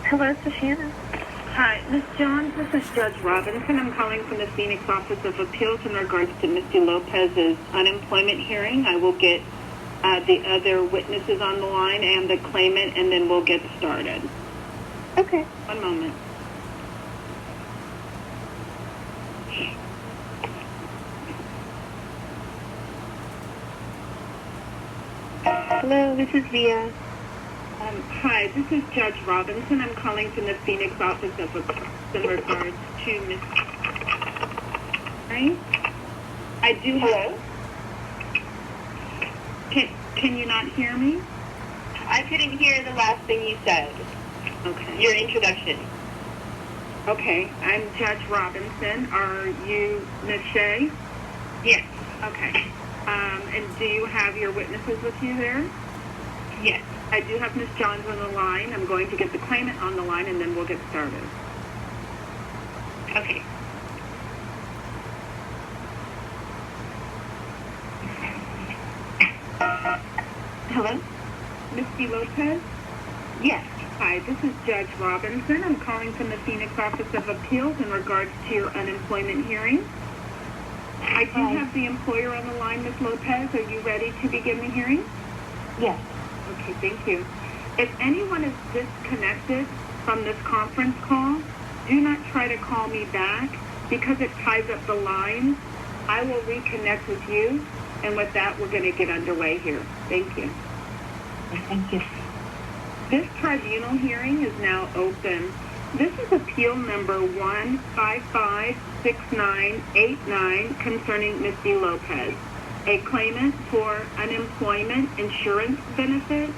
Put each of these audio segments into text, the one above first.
Hello, this is Shannon. Hi, Ms. Johns, this is Judge Robinson. I'm calling from the Phoenix Office of Appeals in regards to Misty Lopez's unemployment hearing. I will get the other witnesses on the line and the claimant, and then we'll get started. Okay. One moment. Hello, this is Via. Hi, this is Judge Robinson. I'm calling from the Phoenix Office of Appeals in regards to Ms. Right? I do. Hello? Can you not hear me? I couldn't hear the last thing you said. Okay. Your introduction. Okay, I'm Judge Robinson. Are you Ms. Shea? Yes. Okay. And do you have your witnesses with you there? Yes. I do have Ms. Johns on the line. I'm going to get the claimant on the line, and then we'll get started. Okay. Hello? Misty Lopez? Yes. Hi, this is Judge Robinson. I'm calling from the Phoenix Office of Appeals in regards to your unemployment hearing. I do have the employer on the line, Ms. Lopez. Are you ready to begin the hearing? Yes. Okay, thank you. If anyone is disconnected from this conference call, do not try to call me back because it ties up the lines. I will reconnect with you, and with that, we're going to get underway here. Thank you. Thank you. This tribunal hearing is now open. This is appeal number 1556989 concerning Misty Lopez, a claimant for unemployment insurance benefits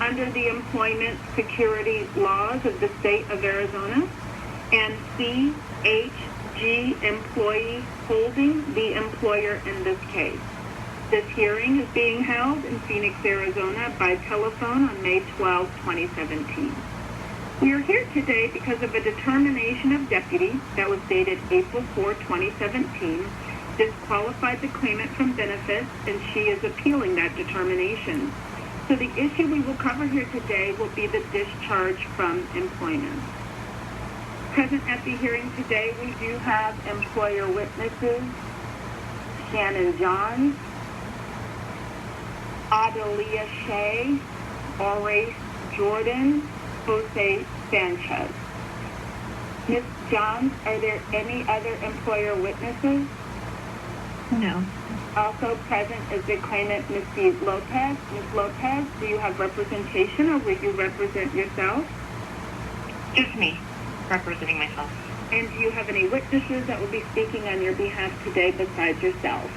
under the employment security laws of the state of Arizona, and CHG Employee Holding, the employer in this case. This hearing is being held in Phoenix, Arizona by telephone on May 12, 2017. We are here today because of a determination of deputy that was dated April 4, 2017, disqualified the claimant from benefits, and she is appealing that determination. So the issue we will cover here today will be the discharge from employment. Present at the hearing today, we do have employer witnesses, Shannon Johns, Adelia Shea, Horace Jordan, Jose Sanchez. Ms. Johns, are there any other employer witnesses? No. Also present is the claimant, Misty Lopez. Ms. Lopez, do you have representation, or will you represent yourself? Just me, representing myself. And do you have any witnesses that will be speaking on your behalf today besides yourself?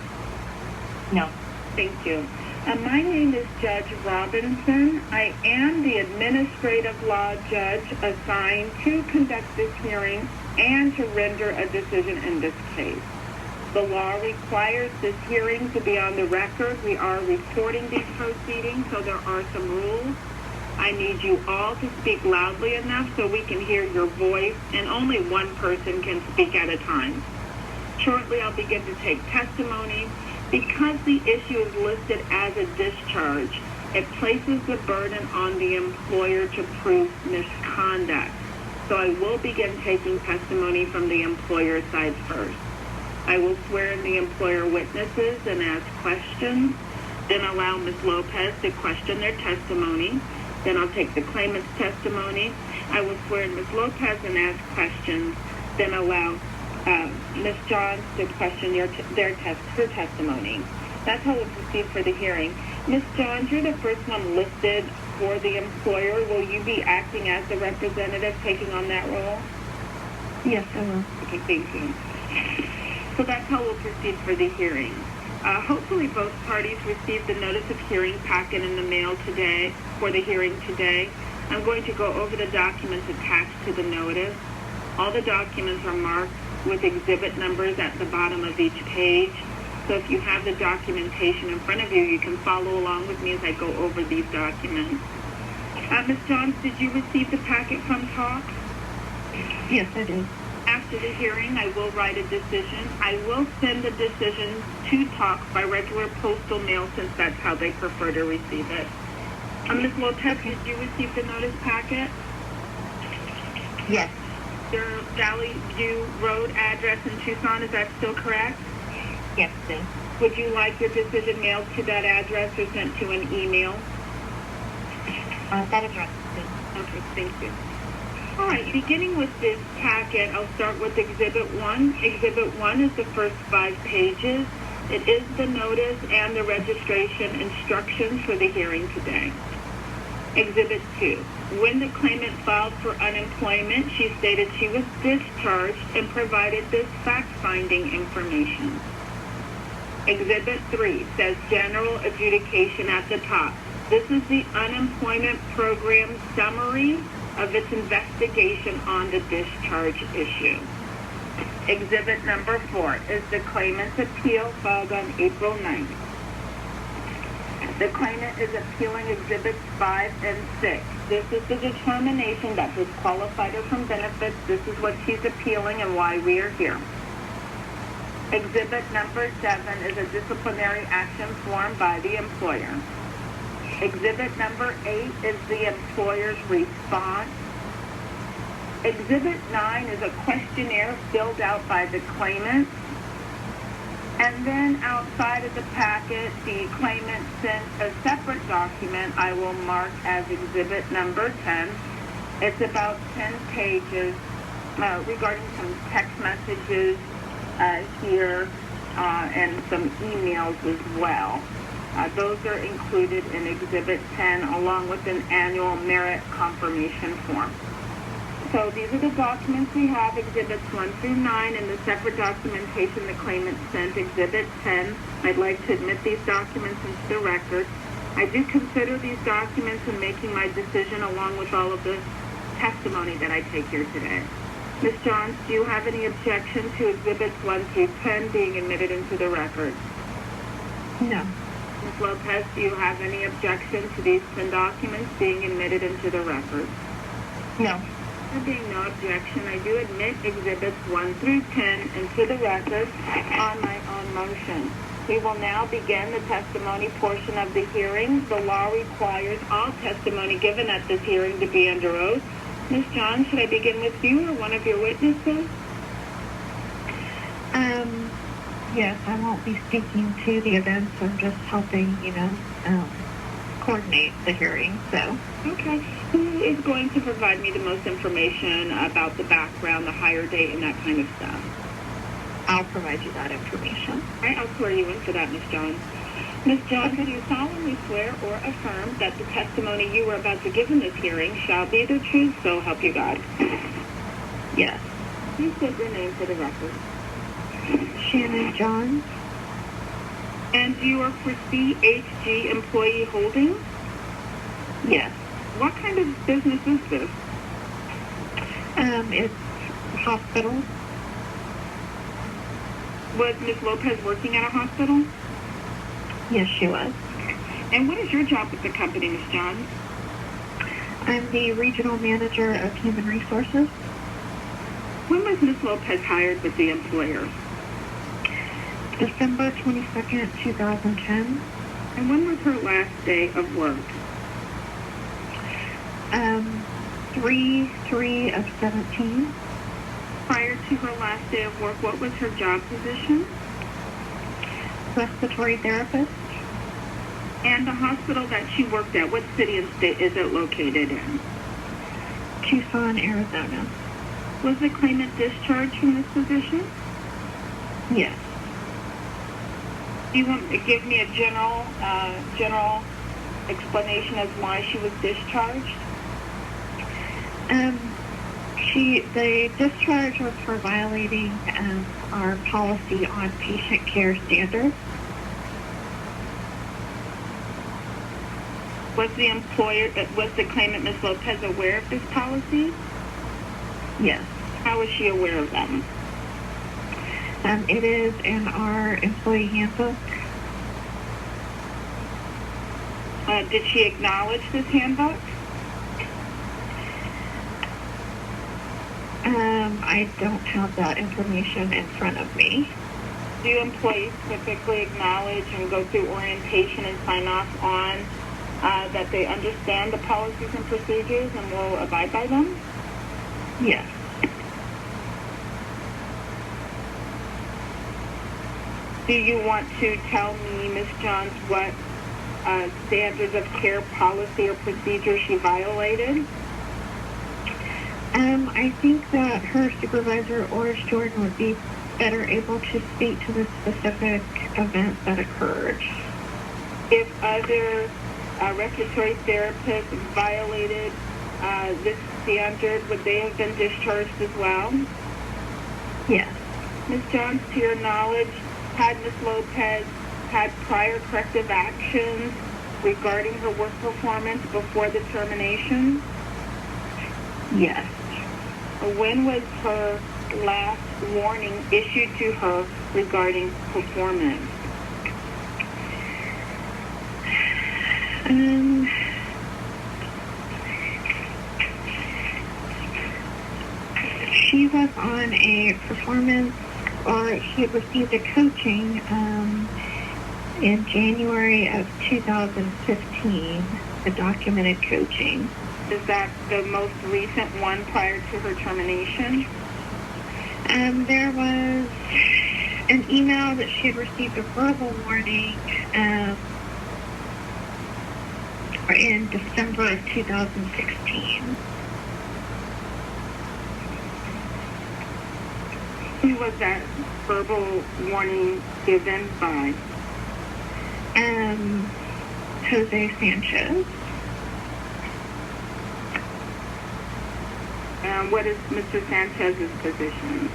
No. Thank you. My name is Judge Robinson. I am the administrative law judge assigned to conduct this hearing and to render a decision in this case. The law requires this hearing to be on the record. We are recording these proceedings, so there are some rules. I need you all to speak loudly enough so we can hear your voice, and only one person can speak at a time. Shortly, I'll begin to take testimony. Because the issue is listed as a discharge, it places the burden on the employer to prove misconduct. So I will begin taking testimony from the employer side first. I will swear in the employer witnesses and ask questions, then allow Ms. Lopez to question their testimony. Then I'll take the claimant's testimony. I will swear in Ms. Lopez and ask questions, then allow Ms. Johns to question her testimony. That's how we'll proceed for the hearing. Ms. Johns, you're the first one listed for the employer. Will you be acting as the representative, taking on that role? Yes, I will. Okay, thank you. So that's how we'll proceed for the hearing. Hopefully both parties received the notice of hearing packet in the mail today for the hearing today. I'm going to go over the documents attached to the notice. All the documents are marked with exhibit numbers at the bottom of each page. So if you have the documentation in front of you, you can follow along with me as I go over these documents. Ms. Johns, did you receive the packet from TALK? Yes, I did. After the hearing, I will write a decision. I will send the decision to TALK by regular postal mail since that's how they prefer to receive it. Ms. Lopez, did you receive the notice packet? Yes. Their Valley View Road address in Tucson, is that still correct? Yes, it is. Would you like your decision mailed to that address or sent to an email? That address is good. Okay, thank you. All right, beginning with this packet, I'll start with Exhibit 1. Exhibit 1 is the first 5 pages. It is the notice and the registration instructions for the hearing today. Exhibit 2. When the claimant filed for unemployment, she stated she was discharged and provided this fact-finding information. Exhibit 3 says general adjudication at the top. This is the unemployment program summary of its investigation on the discharge issue. Exhibit number 4 is the claimant's appeal filed on April 9th. The claimant is appealing Exhibits 5 and 6. This is the determination that disqualified her from benefits. This is what she's appealing and why we are here. Exhibit number 7 is a disciplinary action form by the employer. Exhibit number 8 is the employer's response. Exhibit 9 is a questionnaire filled out by the claimant. And then outside of the packet, the claimant sent a separate document I will mark as Exhibit number 10. It's about 10 pages regarding some text messages here and some emails as well. Those are included in Exhibit 10 along with an annual merit confirmation form. So these are the documents we have, Exhibits 1 through 9, and the separate documentation the claimant sent, Exhibit 10. I'd like to admit these documents into the record. I do consider these documents in making my decision along with all of the testimony that I take here today. Ms. Johns, do you have any objection to Exhibits 1 through 10 being admitted into the record? No. Ms. Lopez, do you have any objection to these 10 documents being admitted into the record? No. There being no objection, I do admit Exhibits 1 through 10 into the record on my own motion. We will now begin the testimony portion of the hearing. The law requires all testimony given at this hearing to be under oath. Ms. John, should I begin with you or one of your witnesses? Yes, I won't be speaking to the events. I'm just helping, coordinate the hearing, so. Okay. Who is going to provide me the most information about the background, the hire date, and that kind of stuff? I'll provide you that information. All right, I'll swear you in for that, Ms. Jones. Ms. Jones, do you solemnly swear or affirm that the testimony you are about to give in this hearing shall be the truth, so help you God? Yes. Please state your name for the record. Shannon Johns. And you are for CHG Employee Holdings? Yes. What kind of business is this? It's hospital. Was Ms. Lopez working at a hospital? Yes, she was. And what is your job with the company, Ms. Johns? I'm the regional manager of human resources. When was Ms. Lopez hired with the employer? December 22nd, 2010. And when was her last day of work? 3/3 of 17. Prior to her last day of work, what was her job position? Respiratory therapist. And the hospital that she worked at, what city and state is it located in? Tucson, Arizona. Was the claimant discharged from this position? Yes. Do you want to give me a general explanation as why she was discharged? The discharge was for violating our policy on patient care standards. Was the claimant, Ms. Lopez, aware of this policy? Yes. How was she aware of them? It is in our employee handbook. Did she acknowledge this handbook? I don't have that information in front of me. Do employees typically acknowledge and go through orientation and sign off on that they understand the policies and procedures and will abide by them? Yes. Do you want to tell me, Ms. Johns, what standards of care policy or procedure she violated? I think that her supervisor, Oris Jordan, would be better able to speak to the specific event that occurred. If other respiratory therapists violated this standard, would they have been discharged as well? Yes. Ms. Johns, to your knowledge, had Ms. Lopez had prior corrective actions regarding her work performance before the termination? Yes. When was her last warning issued to her regarding performance? She was on a performance, or she had received a coaching in January of 2015, a documented coaching. Is that the most recent one prior to her termination? There was an email that she had received a verbal warning in December of 2016. Who was that verbal warning given by? Jose Sanchez. What is Mr. Sanchez's position?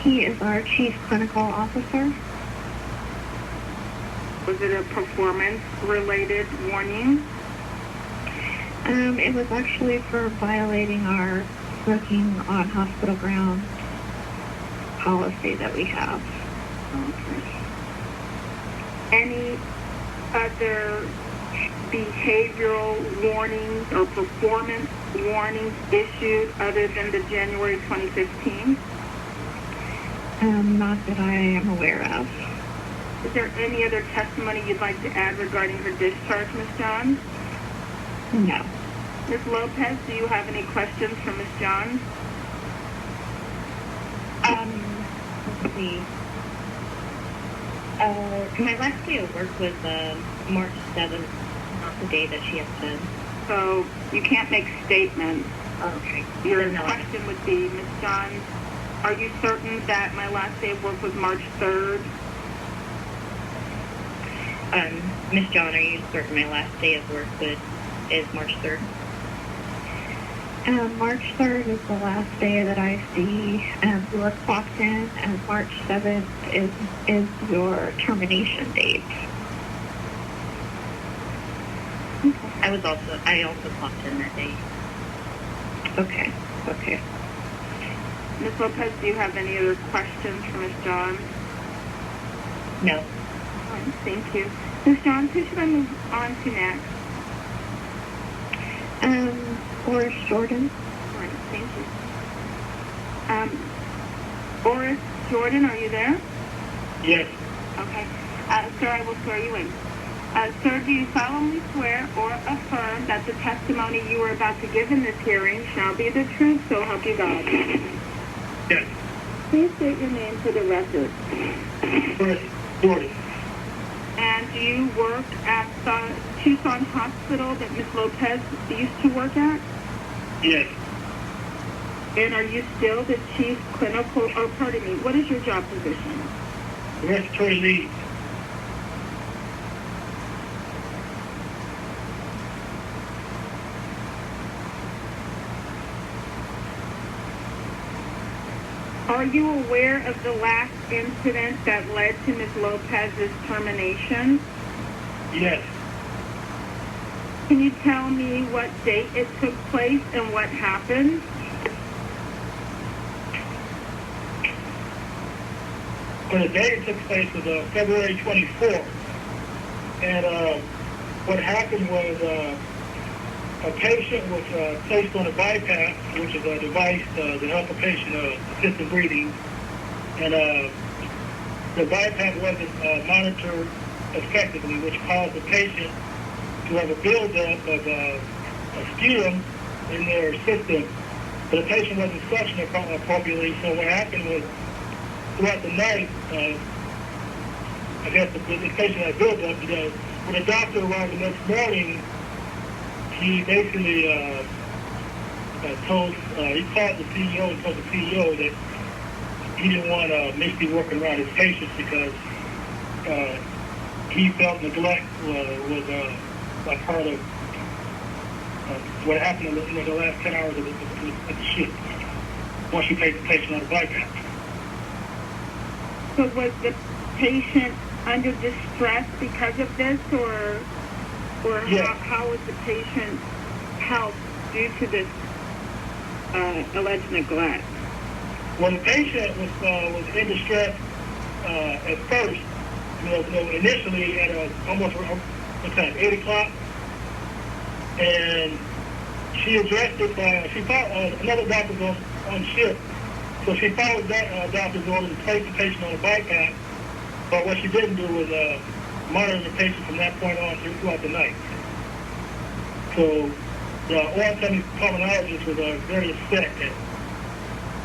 He is our Chief Clinical Officer. Was it a performance-related warning? It was actually for violating our smoking on hospital grounds policy that we have. Okay. Any other behavioral warnings or performance warnings issued other than the January 2015? Not that I am aware of. Is there any other testimony you'd like to add regarding her discharge, Ms. Johns? No. Ms. Lopez, do you have any questions for Ms. Johns? Let's see. My last day of work was March 7th, not the day that she had said. So you can't make statements. Okay. Your question would be, Ms. Johns, are you certain that my last day of work was March 3rd? Miss John, are you certain my last day of work is March 3rd? March 3rd is the last day that I see you were clocked in, and March 7th is your termination date. I also clocked in that day. Okay. Okay. Ms. Lopez, do you have any other questions for Ms. Johns? No. All right, thank you. Ms. Johns, who should I move on to next? Oris Jordan. All right, thank you. Oris Jordan, are you there? Yes. Okay. Sir, I will swear you in. Sir, do you solemnly swear or affirm that the testimony you are about to give in this hearing shall be the truth, so help you God? Yes. Please state your name for the record. Oris Jordan. And do you work at the Tucson Hospital that Ms. Lopez used to work at? Yes. And are you still the chief clinical, or pardon me, what is your job position? Respiratory lead. Are you aware of the last incident that led to Ms. Lopez's termination? Yes. Can you tell me what date it took place and what happened? Well, the day it took place was February 24th. And what happened was a patient was placed on a BiPAP, which is a device to help a patient assist in breathing. And the BiPAP wasn't monitored effectively, which caused the patient to have a buildup of sputum in their system. but the patient wasn't suctioning appropriately. So what happened was, throughout the night, I guess the patient had built up. When the doctor arrived the next morning, he basically he called the CEO and told the CEO that he didn't want Mitch be working around his patients because he felt neglect was a part of what happened in the last 10 hours of the shift once you placed the patient on the bypass. So was the patient under distress because of this, or Yes. how was the patient helped due to this alleged neglect? Well, the patient was in distress at first. Initially at almost what time? 8 o'clock, and she addressed it by she followed another doctor was on shift, so she followed that doctor's order to place the patient on the bypass. But what she didn't do was monitor the patient from that point on throughout the night. So the oncoming pulmonologist was very upset that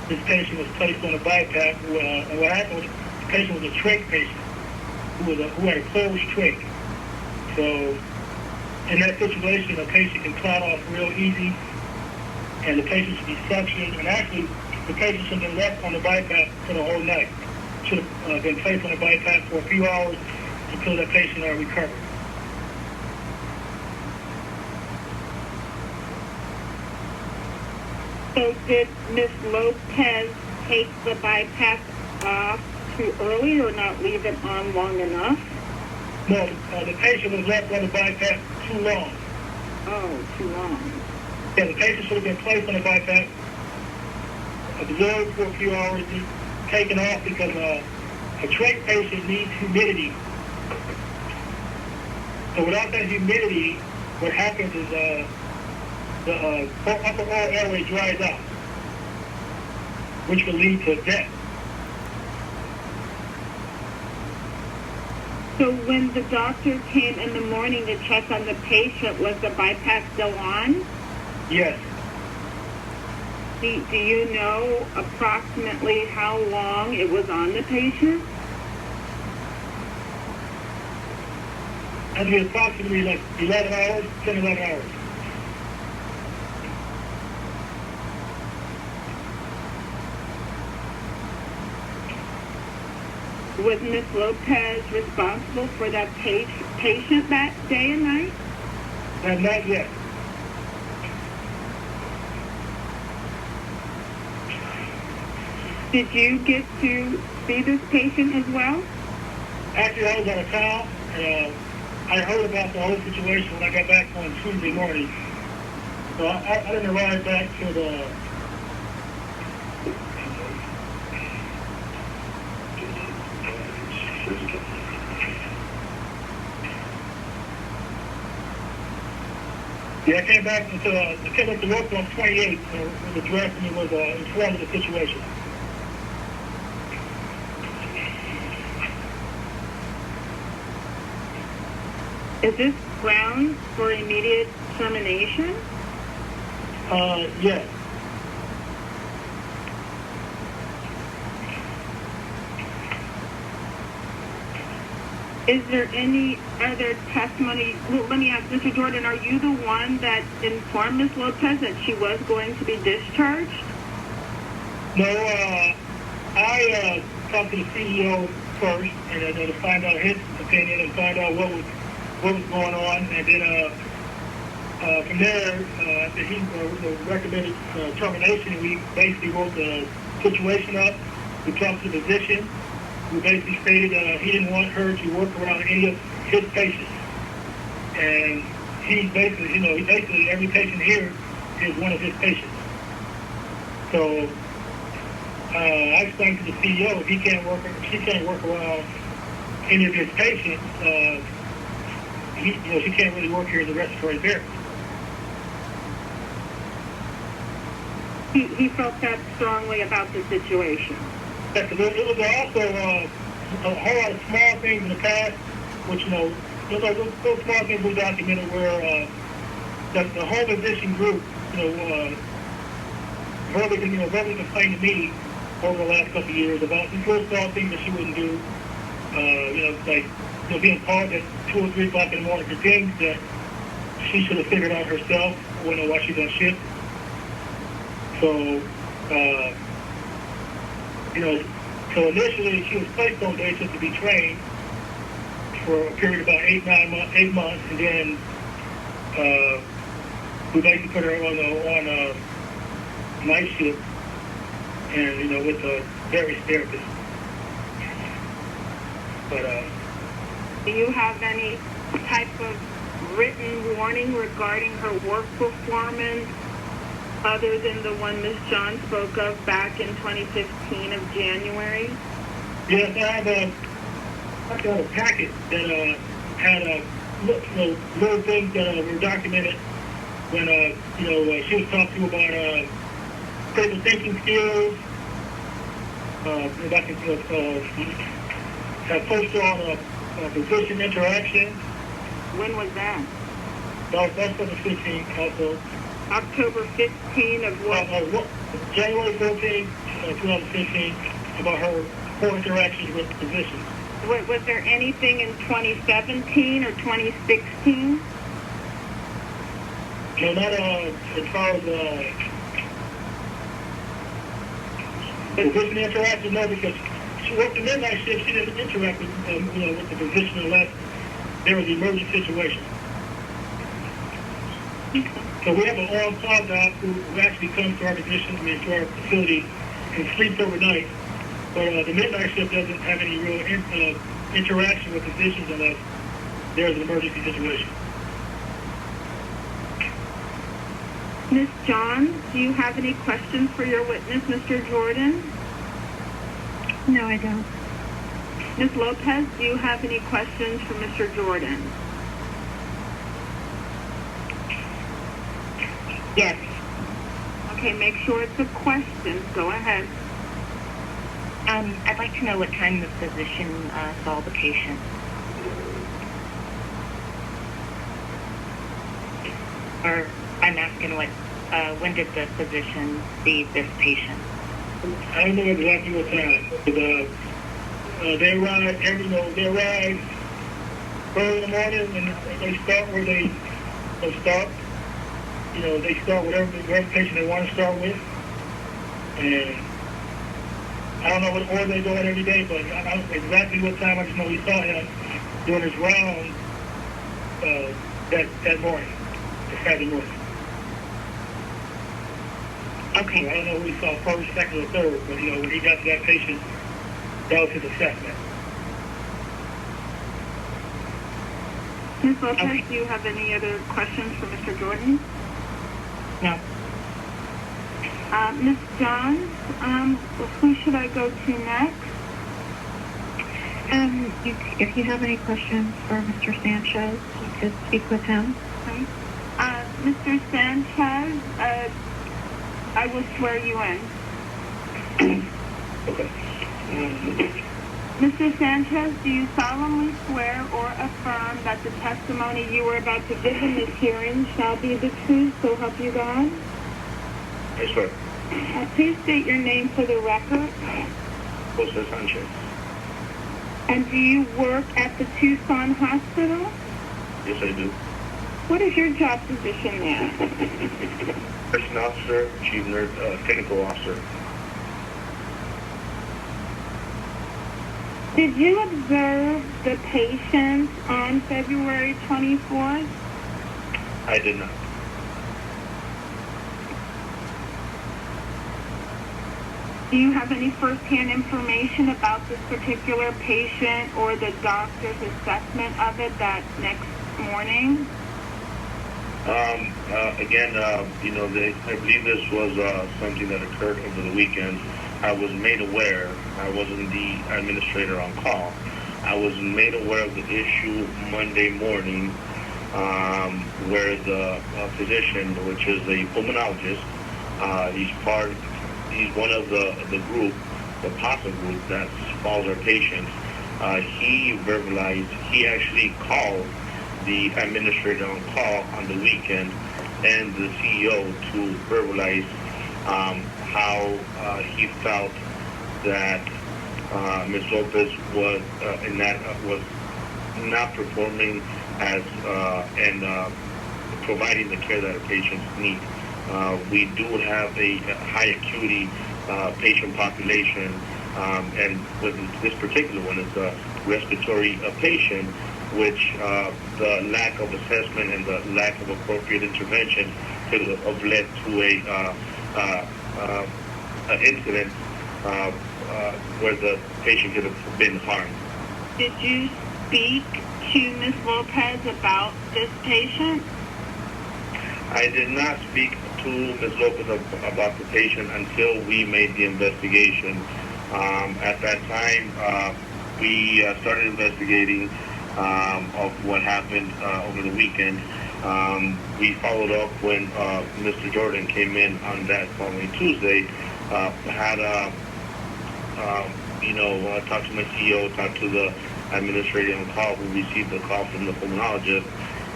this patient was placed on a bypass. And what happened was the patient was a trach patient who had a closed trach. So in that situation, a patient can clot off real easy, and the patient should be suctioned. And actually, the patient should have been left on the bypass for the whole night. Should have been placed on the bypass for a few hours until that patient recovered. So did Ms. Lopez take the bypass off too early or not leave it on long enough? No, the patient was left on the bypass too long. Oh, too long. Yeah, the patient should have been placed on the bypass, observed for a few hours, and taken off because a trach patient needs humidity. So without that humidity, what happens is the upper oral airway dries out, which will lead to death. So when the doctor came in the morning to check on the patient, was the bypass still on? Yes. Do you know approximately how long it was on the patient? That'd be approximately like 11 hours, 10, 11 hours. Was Ms. Lopez responsible for that patient that day and night? Not yet. Did you get to see this patient as well? Actually, I was out of town, and I heard about the whole situation when I got back on Tuesday morning. So I didn't arrive back to the... Yeah, I came back to work on 28 when the director was informed of the situation. Is this grounds for immediate termination? Yes. Is there any other testimony? Well, let me ask, Mr. Jordan, are you the one that informed Ms. Lopez that she was going to be discharged? No, I talked to the CEO first and to find out his opinion and find out what was going on, and then from there, after he recommended termination, we basically wrote the situation up. We talked to the physician, who basically stated he didn't want her to work around any of his patients, and he basically every patient here is one of his patients. So I explained to the CEO if she can't work around any of his patients. She can't really work here in the respiratory therapy. He felt that strongly about the situation. Yes, it was also a whole lot of small things in the past, which, those small things we documented where the whole physician group, verbally complained to me over the last couple of years about these little small things that she wouldn't do. Being called at 2 or 3 o'clock in the morning for things that she should have figured out herself while she's on shift. So, so initially she was placed on day shift to be trained for a period of about 8 months, and then we basically put her on night shift, and with various therapists. But do you have any type of written warning regarding her work performance other than the one Ms. John spoke of back in 2015 of January? Yes, I have a packet that had little things that were documented when she was talked to about critical thinking skills. If I can have posted on physician interaction. When was that? That's for the 15th also. October 15 of what? January 14, 2015, about her poor interactions with physicians. Was there anything in 2017 or 2016? No, not as far as physician interaction, no, because she worked the midnight shift. She didn't interact with, with the physician unless there was an emergency situation. So we have an on-call doc who actually comes to our to our facility and sleeps overnight. But the midnight shift doesn't have any real interaction with physicians unless there's an emergency situation. Ms. John, do you have any questions for your witness, Mr. Jordan? No, I don't. Ms. Lopez, do you have any questions for Mr. Jordan? Yes. Okay, make sure it's a question. Go ahead. I'd like to know what time the physician saw the patient. Or I'm asking when did the physician see this patient? I don't know exactly what time, but they arrive early in the morning, and they start where they start. They start whatever patient they want to start with, and I don't know what order they go in every day, but I don't know exactly what time. I just know we saw him doing his round that morning, the Saturday morning. Okay. So I don't know who he saw first, second, or third, but when he got to that patient, that was his assessment. Ms. Lopez, Okay. do you have any other questions for Mr. Jordan? No. Ms. John, who should I go to next? If you have any questions for Mr. Sanchez, you could speak with him. Okay. Mr. Sanchez, I will swear you in. Okay. Mr. Sanchez, do you solemnly swear or affirm that the testimony you are about to give in this hearing shall be the truth, so help you God? Yes, sir. Please state your name for the record. Jose Sanchez. And do you work at the Tucson Hospital? Yes, I do. What is your job position there? Nursing officer, chief nurse, technical officer. Did you observe the patient on February 24th? I did not. Do you have any first-hand information about this particular patient or the doctor's assessment of it that next morning? I believe this was something that occurred over the weekend. I was made aware. I wasn't the administrator on call. I was made aware of the issue Monday morning, where the physician, which is a pulmonologist, he's one of the group, the PASA group that follows our patients. He actually called the administrator on call on the weekend and the CEO to verbalize how he felt that Ms. Lopez was was not performing as and providing the care that our patients need. We do have a high acuity patient population, and with this particular one, it's a respiratory patient, which the lack of assessment and the lack of appropriate intervention could have led to an incident where the patient could have been harmed. Did you speak to Ms. Lopez about this patient? I did not speak to Ms. Lopez about the patient until we made the investigation. At that time, we started investigating of what happened over the weekend. We followed up when Mr. Jordan came in on that following Tuesday, had talked to my CEO, talked to the administrator on call who received the call from the pulmonologist,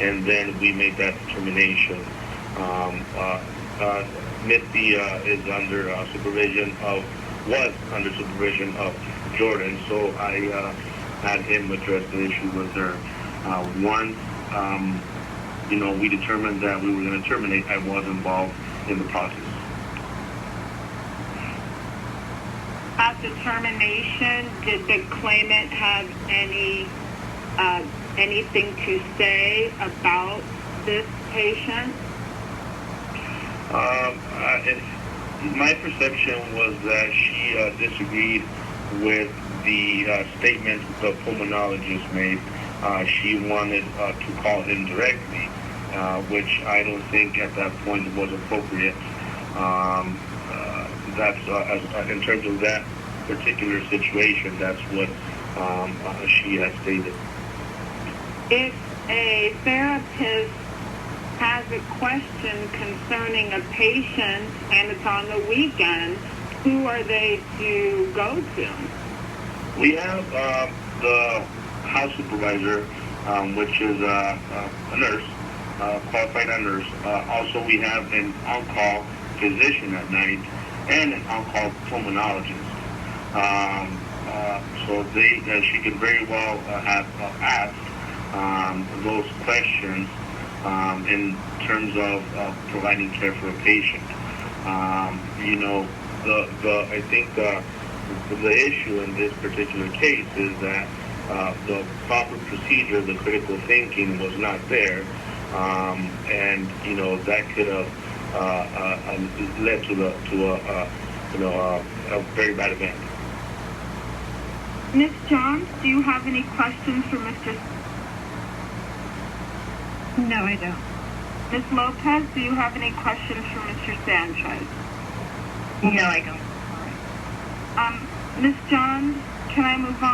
and then we made that determination. Mitzi is under supervision of Jordan, so I had him address the issue with her. Once we determined that we were going to terminate, I was involved in the process. At the termination, did the claimant have anything to say about this patient? My perception was that she disagreed with the statement the pulmonologist made. She wanted to call him directly, which I don't think at that point was appropriate. That's in terms of that particular situation, that's what she had stated. If a therapist has a question concerning a patient and it's on the weekend, who are they to go to? We have the house supervisor, which is a nurse, qualified nurse. Also, we have an on-call physician at night and an on-call pulmonologist. So she could very well have asked those questions in terms of providing care for a patient. I think the issue in this particular case is that the proper procedure, the critical thinking, was not there, and that could have led to a very bad event. Ms. Johns, do you have any questions for Mr. No, I don't. Ms. Lopez, do you have any questions for Mr. Sanchez? No, I don't. Ms. Johns, can I move on?